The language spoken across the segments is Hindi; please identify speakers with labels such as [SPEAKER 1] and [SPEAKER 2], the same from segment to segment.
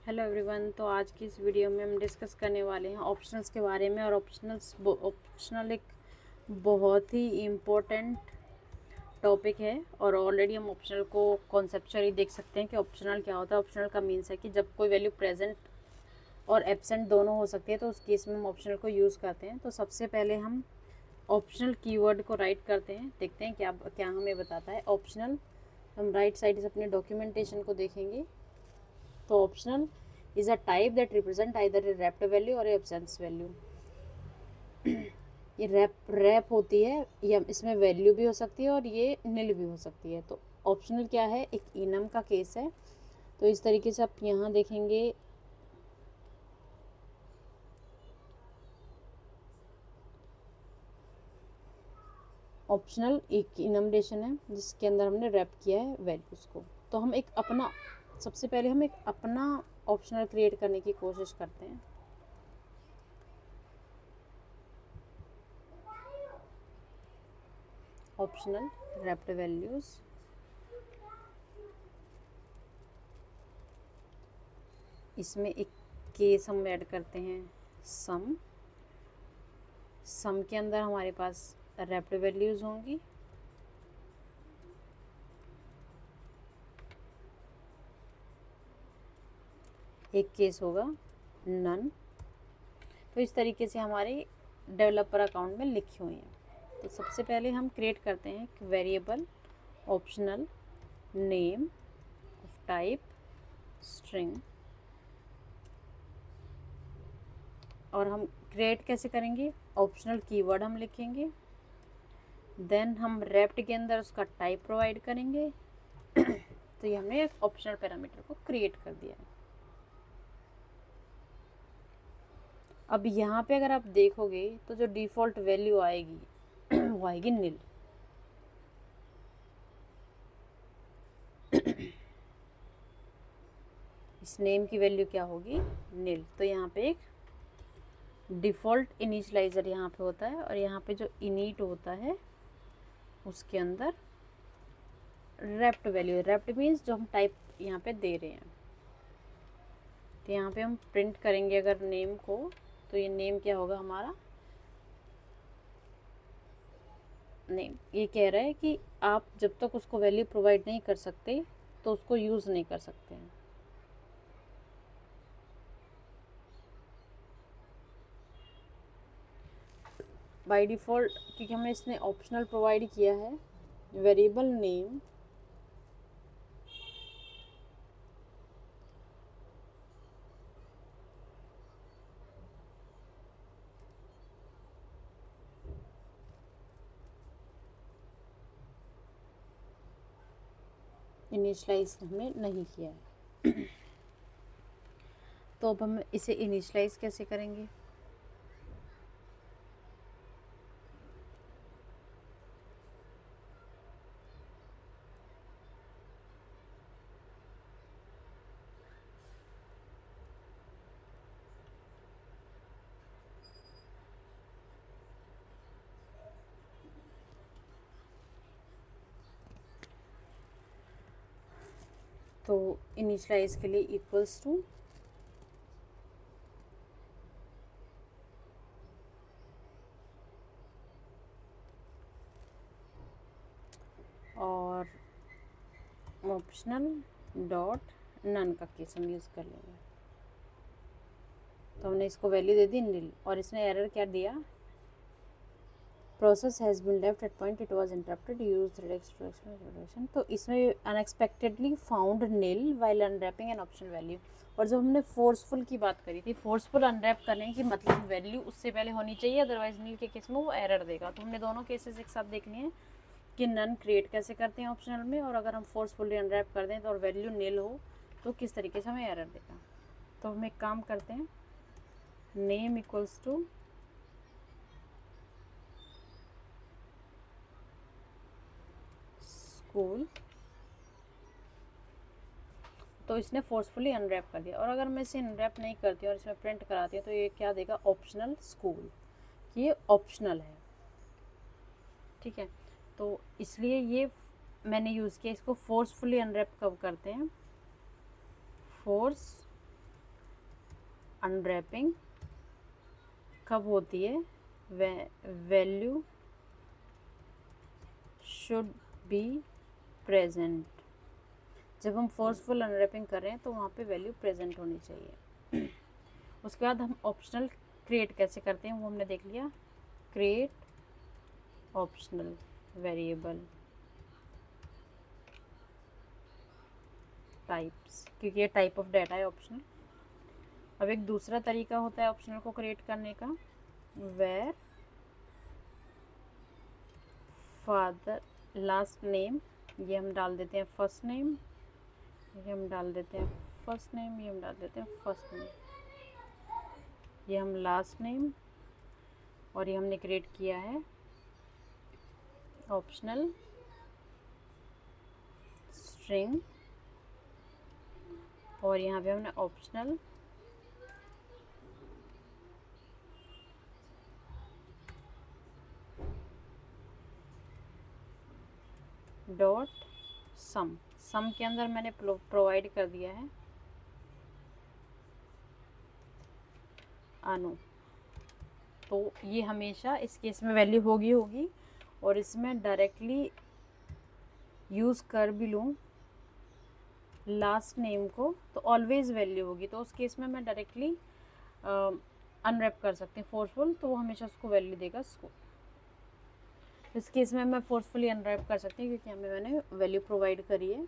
[SPEAKER 1] Hello everyone. तो आज की इस वीडियो में हम डिस्कस करने वाले हैं ऑप्शनल्स के बारे में। और ऑप्शनल एक बहुत ही इम्पोर्टेंट टॉपिक है। और ऑलरेडी हम ऑप्शनल को कॉन्सेप्चुअली देख सकते हैं कि ऑप्शनल क्या होता है। ऑप्शनल का मीन्स है कि जब कोई वैल्यू प्रेजेंट और एब्सेंट दोनों हो सकती है तो उस केस में हम ऑप्शनल को यूज़ करते हैं। तो सबसे पहले हम ऑप्शनल कीवर्ड को राइट करते हैं, देखते हैं क्या क्या हमें बताता है ऑप्शनल। हम राइट साइड से अपने डॉक्यूमेंटेशन को देखेंगे। तो optional is a type that represent either A wrapped value और एब्सेंस वैल्यू। ये रैप होती है, या इसमें वैल्यू भी हो सकती है और ये नील भी हो सकती है। तो ऑप्शनल क्या है, एक इनम का केस है। तो इस तरीके से आप यहाँ देखेंगे ऑप्शनल एक इनमडेशन है जिसके अंदर हमने रैप किया है वैल्यूज़ को। तो हम एक अपना सबसे पहले हम एक अपना ऑप्शनल क्रिएट करने की कोशिश करते हैं। ऑप्शनल रैप्ड वैल्यूज़, इसमें एक केस हम ऐड करते हैं सम। सम के अंदर हमारे पास रैप्ड वैल्यूज़ होंगी। एक केस होगा नन। तो इस तरीके से हमारे डेवलपर अकाउंट में लिखी हुई हैं। तो सबसे पहले हम क्रिएट करते हैं variable optional name of type string. और हम क्रिएट कैसे करेंगे, ऑप्शनल कीवर्ड हम लिखेंगे, देन हम रैप्ड के अंदर उसका टाइप प्रोवाइड करेंगे। तो ये हमने एक ऑप्शनल पैरामीटर को क्रिएट कर दिया है। अब यहाँ पे अगर आप देखोगे तो जो डिफ़ॉल्ट वैल्यू आएगी वो आएगी नील। इस नेम की वैल्यू क्या होगी, नील। तो यहाँ पे एक डिफ़ॉल्ट इनिशियलाइज़र यहाँ पे होता है और यहाँ पे जो इनिट होता है उसके अंदर रैप्ड वैल्यू। रैप्ड मीन्स जो हम टाइप यहाँ पे दे रहे हैं। तो यहाँ पे हम प्रिंट करेंगे अगर नेम को, तो ये नेम क्या होगा हमारा नेम। ये कह रहा है कि आप जब तक उसको वैल्यू प्रोवाइड नहीं कर सकते तो उसको यूज़ नहीं कर सकते हैं। बाय डिफ़ॉल्ट क्योंकि हमने इसने ऑप्शनल प्रोवाइड किया है वेरिएबल नेम इनिशियलाइज हमने नहीं किया है। तो अब हम इसे इनिशियलाइज कैसे करेंगे, तो इनिशियलाइज के लिए इक्वल्स टू और ऑप्शनल डॉट नन का केस हम यूज़ कर लेंगे। तो हमने इसको वैल्यू दे दी नील और इसने एरर क्या दिया, process has been left at point it was interrupted use reduction. तो इसमें unexpectedly found nil while unwrapping an optional value. और जब हमने फोर्सफुल की बात करी थी, फोर्सफुल अनरैप करने की मतलब वैल्यू उससे पहले होनी चाहिए, अदरवाइज नील के केस में वो एरर देगा। तो हमने दोनों केसेस एक साथ देखनी है कि नन क्रिएट कैसे करते हैं ऑप्शनल में, और अगर हम फोर्सफुली अनरैप कर दें तो और वैल्यू नील हो तो किस तरीके से हमें एरर देगा। तो हम एक काम करते हैं, नेम इक्वल्स टू स्कूल। तो इसने फोर्सफुली अनरैप कर दिया। और अगर मैं इसे अनरैप नहीं करती और इसमें प्रिंट कराती हूँ तो ये क्या देगा, ऑप्शनल स्कूल। ये ऑप्शनल है, ठीक है। तो इसलिए ये मैंने यूज़ किया। इसको फोर्सफुली अनरैप कब करते हैं, फोर्स अनरैपिंग कब होती है? Value should be present. जब हम फोर्सफुल अनरैपिंग कर रहे हैं तो वहाँ पे वैल्यू प्रेजेंट होनी चाहिए। उसके बाद हम ऑप्शनल क्रिएट कैसे करते हैं वो हमने देख लिया। क्रिएट ऑप्शनल वेरिएबल टाइप्स, क्योंकि ये टाइप ऑफ डाटा है ऑप्शनल। अब एक दूसरा तरीका होता है ऑप्शनल को क्रिएट करने का, वेर फादर लास्ट नेम, ये हम डाल देते हैं फर्स्ट नेम, ये हम डाल देते हैं फर्स्ट नेम, ये हम डाल देते हैं फर्स्ट नेम, ये हम लास्ट नेम, और ये हमने क्रिएट किया है ऑप्शनल स्ट्रिंग, और यहाँ पे हमने ऑप्शनल डॉट सम, सम के अंदर मैंने प्रोवाइड कर दिया है अनु। तो ये हमेशा इस केस में वैल्यू होगी, और इसमें डायरेक्टली यूज़ कर भी लूँ लास्ट नेम को तो ऑलवेज वैल्यू होगी। तो उस केस में मैं डायरेक्टली अनरैप कर सकती हूँ फोर्सफुल, तो वो हमेशा उसको वैल्यू देगा उसको। इस केस में मैं फोर्सफुली अनरैप कर सकती हूँ क्योंकि हमें मैंने वैल्यू प्रोवाइड करी है।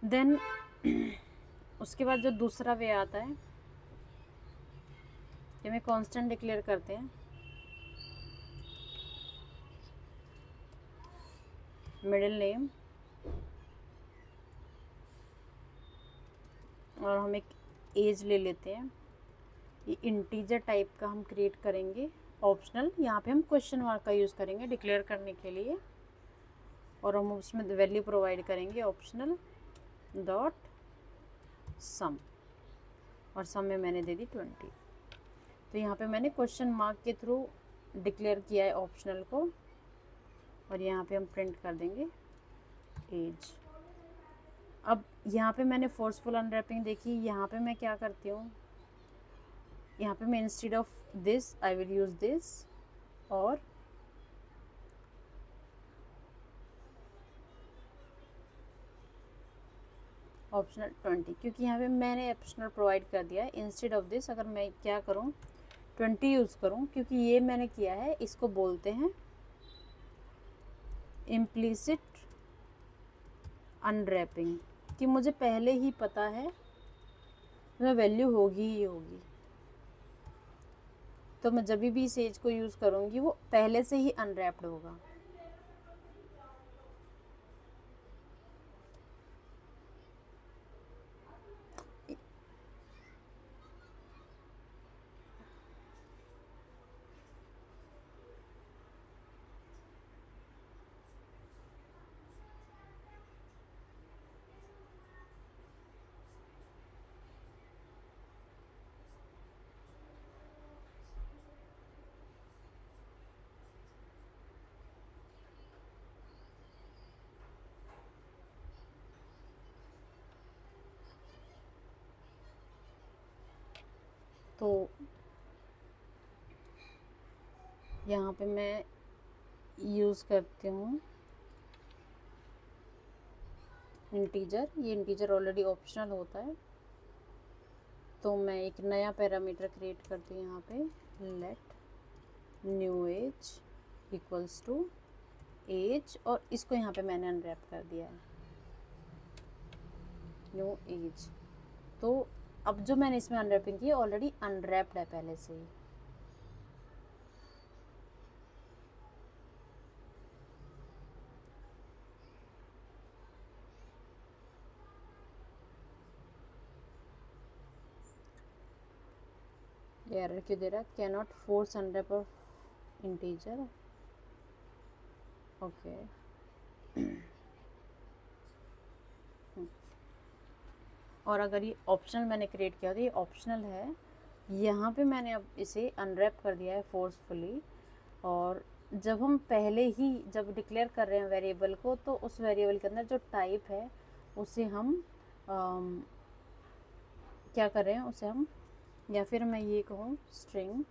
[SPEAKER 1] देन उसके बाद जो दूसरा वे आता है कि हमें कांस्टेंट डिक्लेयर करते हैं मिडिल नेम, और हम एक एज ले लेते हैं। ये इंटीजर टाइप का हम क्रिएट करेंगे ऑप्शनल। यहाँ पे हम क्वेश्चन मार्क का यूज़ करेंगे डिक्लेयर करने के लिए, और हम उसमें वैल्यू प्रोवाइड करेंगे ऑप्शनल डॉट सम, और सम में मैंने दे दी 20। तो यहाँ पे मैंने क्वेश्चन मार्क के थ्रू डिक्लेयर किया है ऑप्शनल को, और यहाँ पे हम प्रिंट कर देंगे एज। अब यहाँ पे मैंने फोर्सफुल अनरैपिंग देखी। यहाँ पे मैं क्या करती हूँ, यहाँ पे मैं instead of this I will use this, और ऑप्शनल 20, क्योंकि यहाँ पे मैंने ऑप्शनल प्रोवाइड कर दिया है। इंस्टेड ऑफ दिस अगर मैं क्या करूँ 20 यूज़ करूँ, क्योंकि ये मैंने किया है, इसको बोलते हैं इम्प्लिसिट अनरैपिंग, कि मुझे पहले ही पता है मैं वैल्यू होगी ही होगी, तो मैं जब भी इस एज को यूज़ करूँगी वो पहले से ही अनरैप्ड होगा। तो यहाँ पे मैं यूज़ करती हूँ इंटीजर। ये इंटीजर ऑलरेडी ऑप्शनल होता है, तो मैं एक नया पैरामीटर क्रिएट करती हूँ यहाँ पे, let new age equals to age, और इसको यहाँ पे मैंने अनरैप कर दिया है न्यू एज। तो अब जो मैंने इसमें अनरैपिंग की ऑलरेडी अनरैप्ड है पहले से ही। एरर क्यों दे रहा है? Can not force unwrap of integer. Okay और अगर ये ऑप्शनल मैंने क्रिएट किया तो ये ऑप्शनल है, यहाँ पे मैंने अब इसे अनरैप कर दिया है फोर्सफुली, और जब हम पहले ही जब डिक्लेयर कर रहे हैं वेरिएबल को, तो उस वेरिएबल के अंदर जो टाइप है उसे हम क्या कर रहे हैं, उसे हम, या फिर मैं ये कहूँ string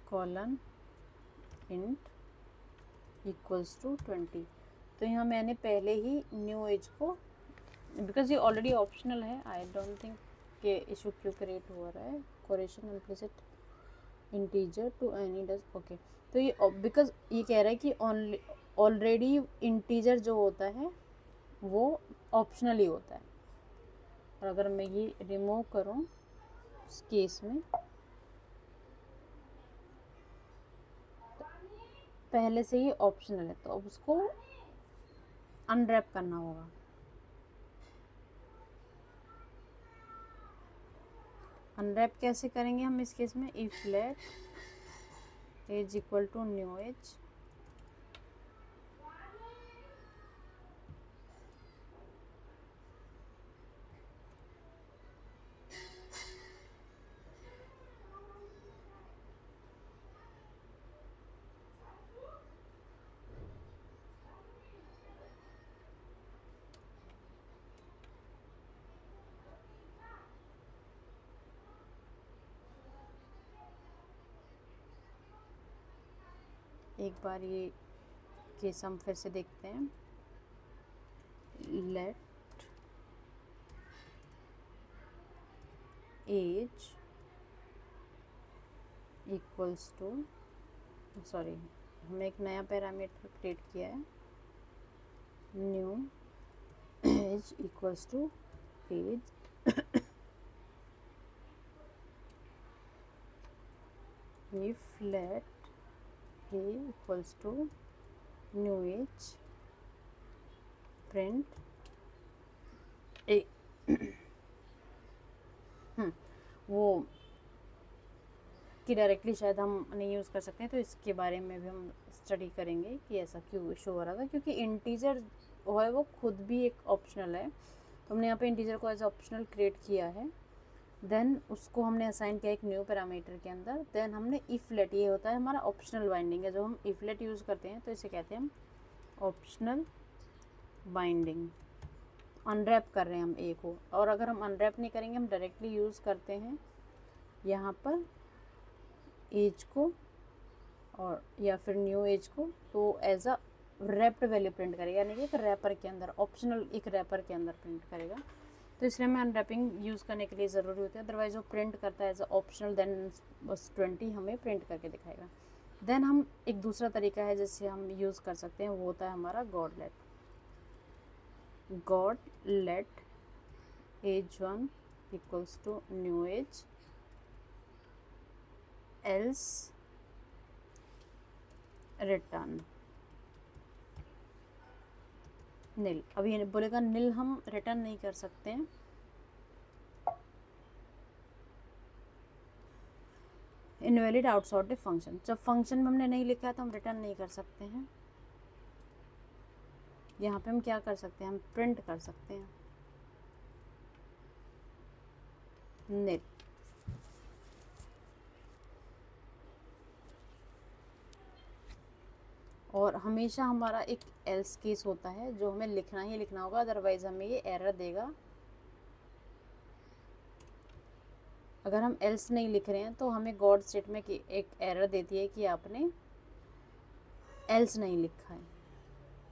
[SPEAKER 1] colon int equals to 20। तो यहाँ मैंने पहले ही न्यू एज को, बिकॉज ये ऑलरेडी ऑप्शनल है, आई डोंट थिंक कि इशू क्यों क्रिएट हो रहा है, coercion implicit integer to any does, okay. तो ये बिकॉज ये कह रहा है कि ऑलरेडी इंटीजर जो होता है वो ऑप्शनल ही होता है, और अगर मैं ये रिमूव करूँ उस केस में, पहले से ही ऑप्शनल है, तो अब उसको अनरैप करना होगा। अनरैप कैसे करेंगे हम इस केस में, if let age equal to new age, एक बार ये केस हम फिर से देखते हैं, let age equals to, sorry हमने एक नया पैरामीटर क्रिएट किया है, new age equals to age if let a equals to new age print a वो कि डायरेक्टली शायद हम नहीं यूज़ कर सकते हैं, तो इसके बारे में भी हम स्टडी करेंगे कि ऐसा क्यों इशू हो रहा था, क्योंकि इंटीजर है वो खुद भी एक ऑप्शनल है, तो हमने यहाँ पे इंटीजर को एज ऑप्शनल क्रिएट किया है, देन उसको हमने असाइन किया एक न्यू पैरामीटर के अंदर, देन हमने इफ लेट, ये होता है हमारा ऑप्शनल बाइंडिंग है, जो हम इफ लेट यूज़ करते हैं तो इसे कहते हैं हम ऑप्शनल बाइंडिंग। अनरैप कर रहे हैं हम ए को, और अगर हम अनरैप नहीं करेंगे, हम डायरेक्टली यूज़ करते हैं यहाँ पर एज को और या फिर न्यू एज को, तो age a wrapped value print करेगा, यानी कि एक रैपर के अंदर, ऑप्शनल एक रैपर के अंदर प्रिंट करेगा। तो इसलिए हमें अनरैपिंग यूज़ करने के लिए ज़रूरी होती है, अदरवाइज वो प्रिंट करता है एज अ ऑप्शनल, देन बस 20 हमें प्रिंट करके दिखाएगा। देन हम एक दूसरा तरीका है जिससे हम यूज़ कर सकते हैं, वो होता है हमारा guard let age 1 equals to new age else return nil. अब ये बोलेगा नील हम रिटर्न नहीं कर सकते हैं, इनवैलिड आउटसॉर्टेड फंक्शन, जब फंक्शन में हमने नहीं लिखा है तो हम रिटर्न नहीं कर सकते हैं। यहाँ पे हम क्या कर सकते हैं, हम प्रिंट कर सकते हैं नील। और हमेशा हमारा एक एल्स केस होता है जो हमें लिखना ही लिखना होगा, अदरवाइज हमें ये एरर देगा। अगर हम एल्स नहीं लिख रहे हैं तो हमें गॉड स्टेटमेंट की एक एरर देती है कि आपने एल्स नहीं लिखा है।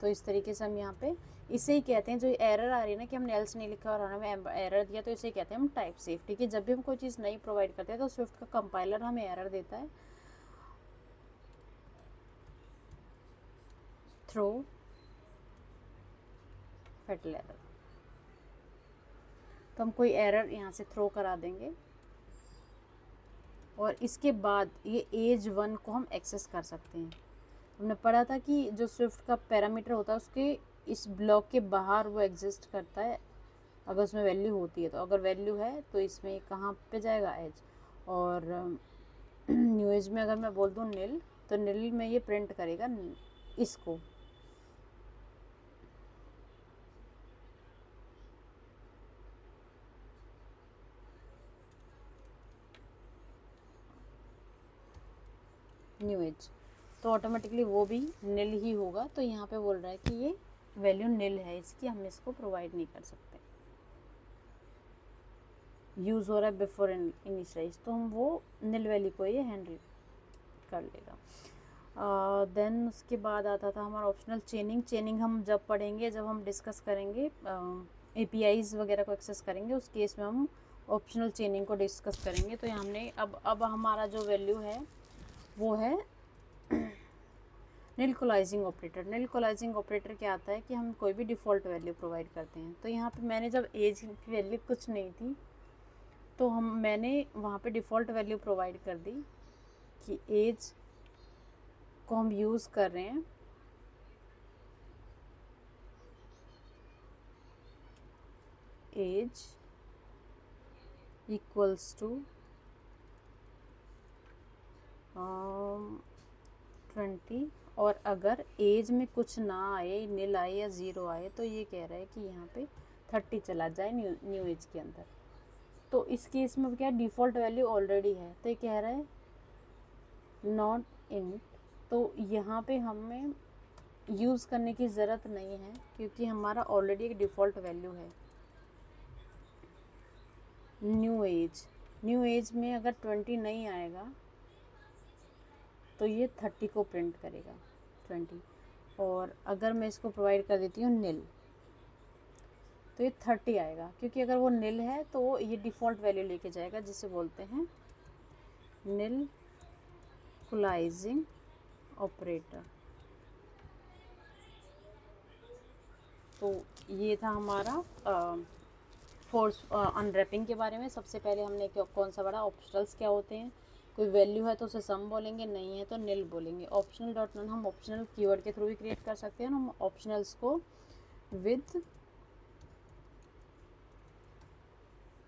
[SPEAKER 1] तो इस तरीके से हम यहाँ पे इसे ही कहते हैं, जो एरर आ रही है ना कि हमने एल्स नहीं लिखा और हमें एरर दिया, तो इसे कहते हैं हम टाइप सेफ्टी, कि जब भी हम कोई चीज़ नहीं प्रोवाइड करते हैं तो स्विफ्ट का कंपाइलर हमें एरर देता है, थ्रो फैटल एरर। तो हम कोई एरर यहाँ से थ्रो करा देंगे, और इसके बाद ये एज 1 को हम एक्सेस कर सकते हैं। हमने पढ़ा था कि जो स्विफ्ट का पैरामीटर होता है उसके इस ब्लॉक के बाहर वो एग्जिस्ट करता है अगर उसमें वैल्यू होती है, तो अगर वैल्यू है तो इसमें कहाँ पे जाएगा, एज। और न्यू एज में अगर मैं बोल दूँ नील, तो नील में ये प्रिंट करेगा इसको। न्यू एज, तो ऑटोमेटिकली वो भी नील ही होगा। तो यहाँ पे बोल रहा है कि ये वैल्यू नील है इसकी, हम इसको प्रोवाइड नहीं कर सकते। यूज़ हो रहा है बिफोर इनिशियलाइज, तो हम वो नील वैल्यू को ये हैंडल कर लेगा। देन उसके बाद आता था हमारा ऑप्शनल चेनिंग। चेनिंग हम जब पढ़ेंगे, जब हम डिस्कस करेंगे APIs वगैरह को एक्सेस करेंगे, उस केस में हम ऑप्शनल चेनिंग को डिस्कस करेंगे। तो हमने अब हमारा जो वैल्यू है वो है नील कोलाइजिंग ऑपरेटर। नील कोलाइजिंग ऑपरेटर क्या आता है कि हम कोई भी डिफ़ॉल्ट वैल्यू प्रोवाइड करते हैं। तो यहाँ पे मैंने जब एज की वैल्यू कुछ नहीं थी, तो मैंने वहाँ पे डिफ़ॉल्ट वैल्यू प्रोवाइड कर दी कि एज को हम यूज़ कर रहे हैं एज इक्वल्स टू 20, और अगर एज में कुछ ना आए, नील आए या 0 आए, तो ये कह रहा है कि यहाँ पे 30 चला जाए न्यू एज के अंदर। तो इस केस में क्या डिफ़ॉल्ट वैल्यू ऑलरेडी है, तो ये कह रहा है नॉट इंट। तो यहाँ पे हमें यूज़ करने की ज़रूरत नहीं है, क्योंकि हमारा ऑलरेडी एक डिफ़ॉल्ट वैल्यू है न्यू एज। न्यू एज में अगर 20 नहीं आएगा तो ये 30 को प्रिंट करेगा, 20। और अगर मैं इसको प्रोवाइड कर देती हूँ नील, तो ये 30 आएगा, क्योंकि अगर वो नील है तो ये डिफ़ॉल्ट वैल्यू लेके जाएगा, जिसे बोलते हैं नील कोलाइजिंग ऑपरेटर। तो ये था हमारा फोर्स अनरैपिंग के बारे में। सबसे पहले हमने कौन सा पढ़ा, ऑप्शनल्स क्या होते हैं। कोई वैल्यू है तो उसे सम बोलेंगे, नहीं है तो नील बोलेंगे। ऑप्शनल डॉट नन हम ऑप्शनल कीवर्ड के थ्रू भी क्रिएट कर सकते हैं। हम ऑप्शनल्स को विद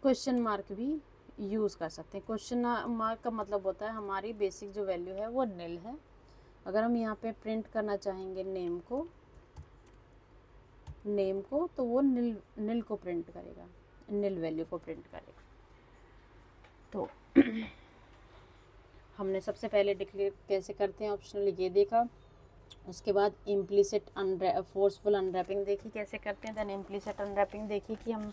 [SPEAKER 1] क्वेश्चन मार्क भी यूज़ कर सकते हैं। क्वेश्चन मार्क का मतलब होता है हमारी बेसिक जो वैल्यू है वो नील है। अगर हम यहाँ पे प्रिंट करना चाहेंगे नेम को तो वो नील को प्रिंट करेगा, नील वैल्यू को प्रिंट करेगा। तो हमने सबसे पहले डिक्लेयर कैसे करते हैं ऑप्शनल ये देखा। उसके बाद इम्प्लिसिट फोर्सफुल अनरैपिंग देखी कैसे करते हैं। देन इम्प्लिसिट अनरैपिंग देखी कि हम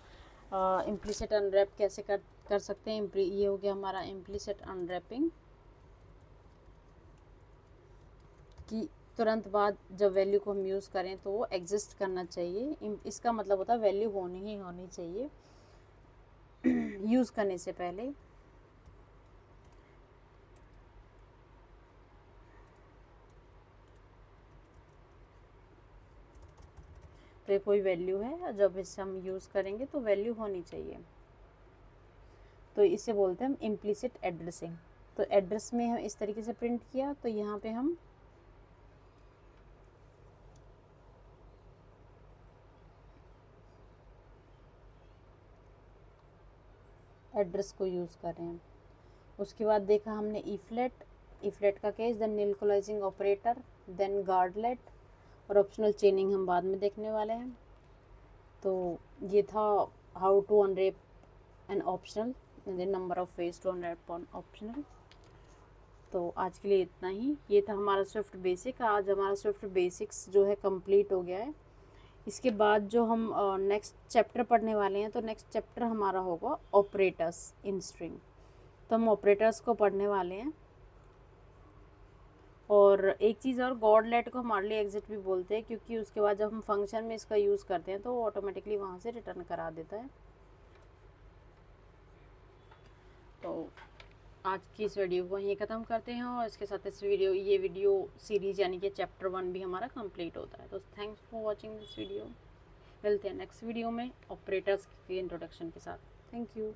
[SPEAKER 1] इम्प्लिसिट अनरैप कैसे कर सकते हैं। ये हो गया हमारा इम्प्लिसिट अनरैपिंग, कि तुरंत बाद जब वैल्यू को हम यूज़ करें तो वो एग्जिस्ट करना चाहिए। इसका मतलब होता है वैल्यू होनी चाहिए यूज़ करने से पहले। तो ये कोई वैल्यू है, जब इसे हम यूज़ करेंगे तो वैल्यू होनी चाहिए। तो इसे बोलते हैं हम इम्प्लिसिट एड्रेसिंग। तो एड्रेस में हम इस तरीके से प्रिंट किया, तो यहाँ पे हम एड्रेस को यूज़ कर रहे हैं। उसके बाद देखा हमने ईफ्लेट का केस, देन नील कोलाइजिंग ऑपरेटर, देन गार्डलेट, और ऑप्शनल चेनिंग हम बाद में देखने वाले हैं। तो ये था how to unwrap an optional, number of ways to unwrap on optional. तो आज के लिए इतना ही। ये था हमारा स्विफ्ट बेसिक। आज हमारा स्विफ्ट बेसिक्स जो है कंप्लीट हो गया है। इसके बाद जो हम नेक्स्ट चैप्टर पढ़ने वाले हैं, तो नेक्स्ट चैप्टर हमारा होगा ऑपरेटर्स इन स्ट्रिंग। तो हम ऑपरेटर्स को पढ़ने वाले हैं। और एक चीज़ और, गॉडलेट को हम अर्ली एग्जिट भी बोलते हैं, क्योंकि उसके बाद जब हम फंक्शन में इसका यूज़ करते हैं तो वो ऑटोमेटिकली वहाँ से रिटर्न करा देता है। तो आज की इस वीडियो को यहीं ख़त्म करते हैं, और इसके साथ ये वीडियो सीरीज़ यानी कि चैप्टर 1 भी हमारा कंप्लीट होता है। तो thanks for watching this video. मिलते हैं नेक्स्ट वीडियो में ऑपरेटर्स के इंट्रोडक्शन के साथ। Thank you.